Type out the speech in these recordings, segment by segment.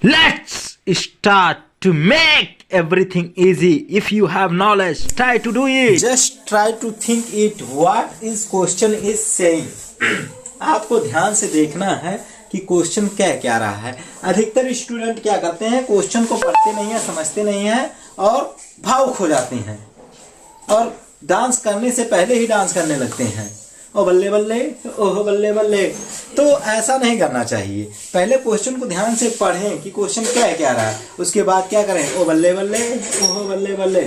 Let's start to make everything easy. If you have knowledge, try to do it. Just try to think it. What is question is saying. आपको ध्यान से देखना है कि question क्या क्या रहा है। अधिकतर स्टूडेंट क्या करते हैं, क्वेश्चन को पढ़ते नहीं है, समझते नहीं है और भावुक हो जाते हैं और डांस करने से पहले ही डांस करने लगते हैं। ओ बल्ले बल्ले, ओह बल्ले बल्ले। तो ऐसा नहीं करना चाहिए। पहले क्वेश्चन को ध्यान से पढ़ें कि क्वेश्चन क्या क्या रहा है, उसके बाद क्या करें, ओ बल्ले बल्ले, ओह बल्ले बल्ले।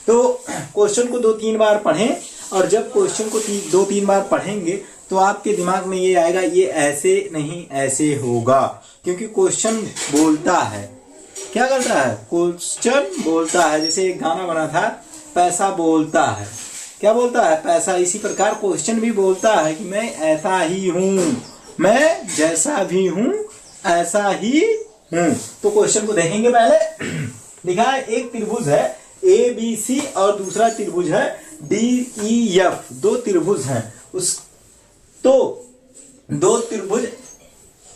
तो क्वेश्चन को 2-3 बार पढ़ें और जब क्वेश्चन को 2-3 बार पढ़ेंगे तो आपके दिमाग में ये आएगा, ये ऐसे नहीं ऐसे होगा, क्योंकि क्वेश्चन बोलता है। क्या करता है, क्वेश्चन बोलता है। जैसे एक गाना बना था, पैसा बोलता है। क्या बोलता है, पैसा। इसी प्रकार क्वेश्चन भी बोलता है कि मैं ऐसा ही हूं, मैं जैसा भी हूं ऐसा ही हूं। तो क्वेश्चन को देखेंगे। पहले लिखा है, एक त्रिभुज है ABC और दूसरा त्रिभुज है DEF। 2 त्रिभुज हैं। तो 2 त्रिभुज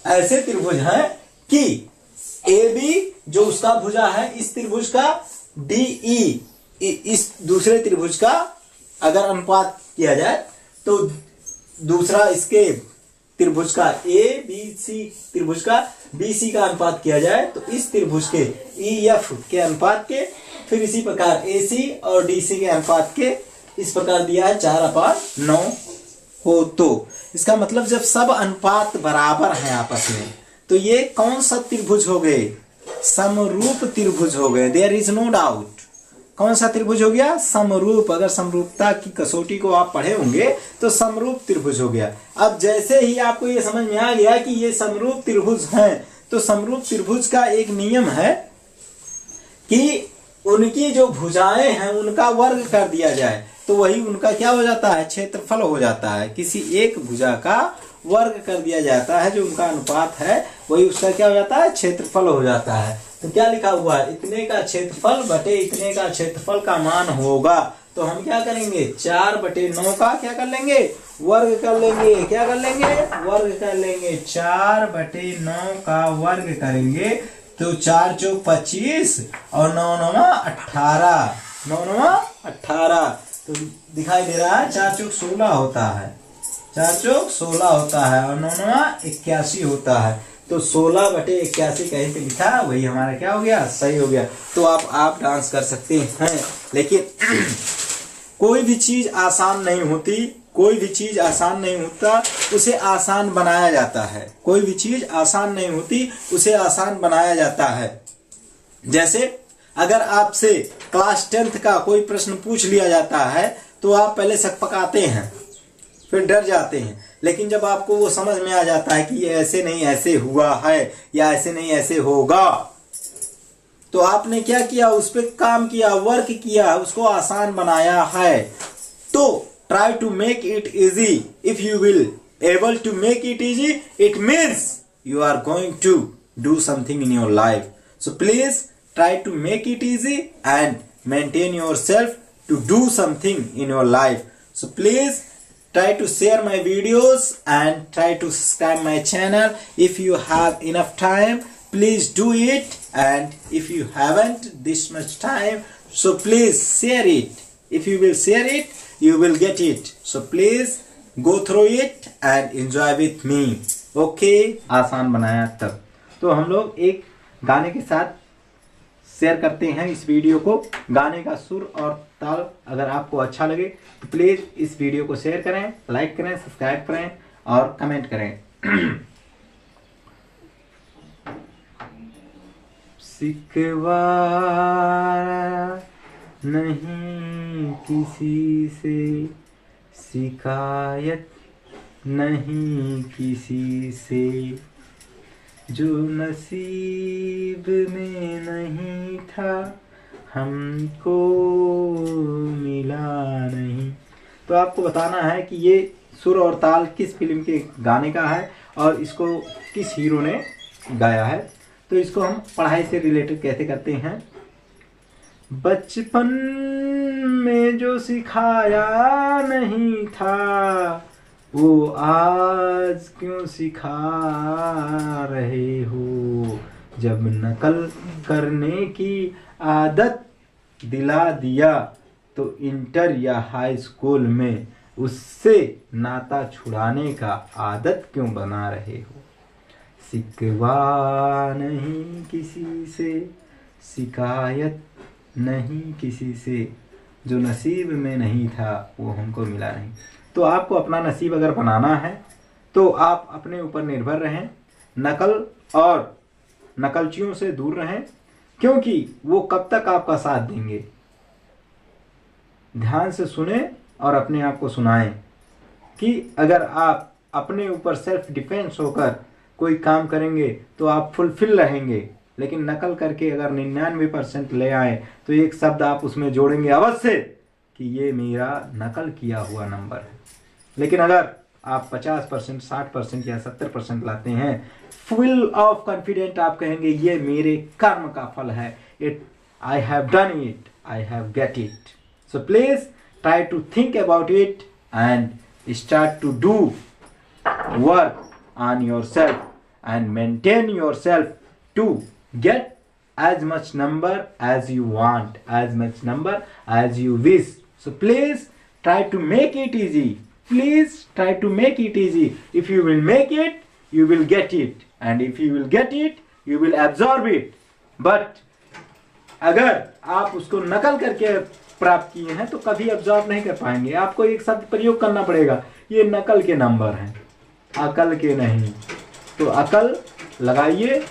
ऐसे त्रिभुज हैं कि AB जो उसका भुजा है, इस त्रिभुज का DE इस दूसरे त्रिभुज का अगर अनुपात किया जाए तो दूसरा इसके त्रिभुज का ABC त्रिभुज का BC का अनुपात किया जाए तो इस त्रिभुज के EF के अनुपात के, फिर इसी प्रकार AC और DC के अनुपात के, इस प्रकार दिया है 4/9 हो। तो इसका मतलब जब सब अनुपात बराबर हैं आपस में तो ये कौन सा त्रिभुज हो गए, समरूप त्रिभुज हो गए। There is no doubt. कौन सा त्रिभुज हो गया, समरूप। अगर समरूपता की कसौटी को आप पढ़े होंगे तो समरूप त्रिभुज हो गया। अब जैसे ही आपको ये समझ में आ गया कि ये समरूप त्रिभुज हैं, तो समरूप त्रिभुज का एक नियम है कि उनकी जो भुजाएं हैं उनका वर्ग कर दिया जाए तो वही उनका क्या हो जाता है, क्षेत्रफल हो जाता है। किसी एक भुजा का वर्ग कर दिया जाता है, जो उनका अनुपात है वही उसका क्या हो जाता है, क्षेत्रफल हो जाता है। तो क्या लिखा हुआ है, इतने का क्षेत्रफल बटे इतने का क्षेत्रफल का मान होगा। तो हम क्या करेंगे, 4/9 का क्या कर लेंगे, वर्ग कर लेंगे। क्या कर लेंगे, वर्ग कर लेंगे। 4/9 का वर्ग करेंगे तो 4 चौक 25 और 9 9 18। 9 9 18 तो दिखाई दे रहा है 4 चौक 16 होता है। 4 चौक 16 होता है और 9 9 81 होता है। तो 16/81 कहीं पे लिखा, वही हमारा क्या हो गया, सही हो गया। तो आप डांस कर सकते हैं। लेकिन कोई भी चीज आसान नहीं होती, कोई भी चीज आसान नहीं होता, उसे आसान बनाया जाता है। कोई भी चीज आसान नहीं होती, उसे आसान बनाया जाता है। जैसे अगर आपसे क्लास 10th का कोई प्रश्न पूछ लिया जाता है तो आप पहले सकपकाते हैं, फिर डर जाते हैं। लेकिन जब आपको वो समझ में आ जाता है कि ये ऐसे नहीं ऐसे हुआ है या ऐसे नहीं ऐसे होगा, तो आपने क्या किया, उस पर काम किया, वर्क किया, उसको आसान बनाया है। तो try to make it easy. If you will able to make it easy, it means you are going to do something in your life. So please try to make it easy and maintain yourself to do something in your life. So please try to share my videos and try to subscribe my channel. If you have enough time, please do it, and if you haven't this much time, so please share it. If you will share it, you will get it. So please go through it and enjoy with me. Okay? आसान बनाया तब। तो हम लोग एक गाने के साथ शेयर करते हैं इस वीडियो को। गाने का सुर और ताल अगर आपको अच्छा लगे तो प्लीज इस वीडियो को शेयर करें, लाइक करें, सब्सक्राइब करें और कमेंट करें। शिकवा नहीं किसी से, शिकायत नहीं किसी से, जो नसीब में नहीं था हमको मिला नहीं। तो आपको बताना है कि ये सुर और ताल किस फिल्म के गाने का है और इसको किस हीरो ने गाया है। तो इसको हम पढ़ाई से रिलेटेड कैसे करते हैं। बचपन में जो सिखाया नहीं था वो आज क्यों सिखा रहे हो, जब नकल करने की आदत दिला दिया तो इंटर या हाई स्कूल में उससे नाता छुड़ाने का आदत क्यों बना रहे हो। शिकवा नहीं किसी से, शिकायत नहीं किसी से, जो नसीब में नहीं था वो हमको मिला नहीं। तो आपको अपना नसीब अगर बनाना है तो आप अपने ऊपर निर्भर रहें, नकल और नकलचियों से दूर रहें, क्योंकि वो कब तक आपका साथ देंगे। ध्यान से सुने और अपने आप को सुनाएं कि अगर आप अपने ऊपर सेल्फ डिफेंस होकर कोई काम करेंगे तो आप फुलफिल रहेंगे, लेकिन नकल करके अगर 99% ले आए तो एक शब्द आप उसमें जोड़ेंगे अवश्य कि ये मेरा नकल किया हुआ नंबर है। लेकिन अगर आप 50%, 60% या 70% लाते हैं, फुल ऑफ कॉन्फिडेंट आप कहेंगे ये मेरे कर्म का फल है, it I have done it, I have get it. So please try to think about it and start to do work on yourself and maintain yourself to get as much number as you want, as much number as you wish. So please try to make it easy. Please try to make it easy. If you will make it, you will get it, and if you will get it, you will absorb it. But अगर आप उसको नकल करके प्राप्त किए हैं तो कभी अब्जॉर्ब नहीं कर पाएंगे। आपको एक शब्द प्रयोग करना पड़ेगा, ये नकल के नंबर हैं, अकल के नहीं। तो अकल लगाइए।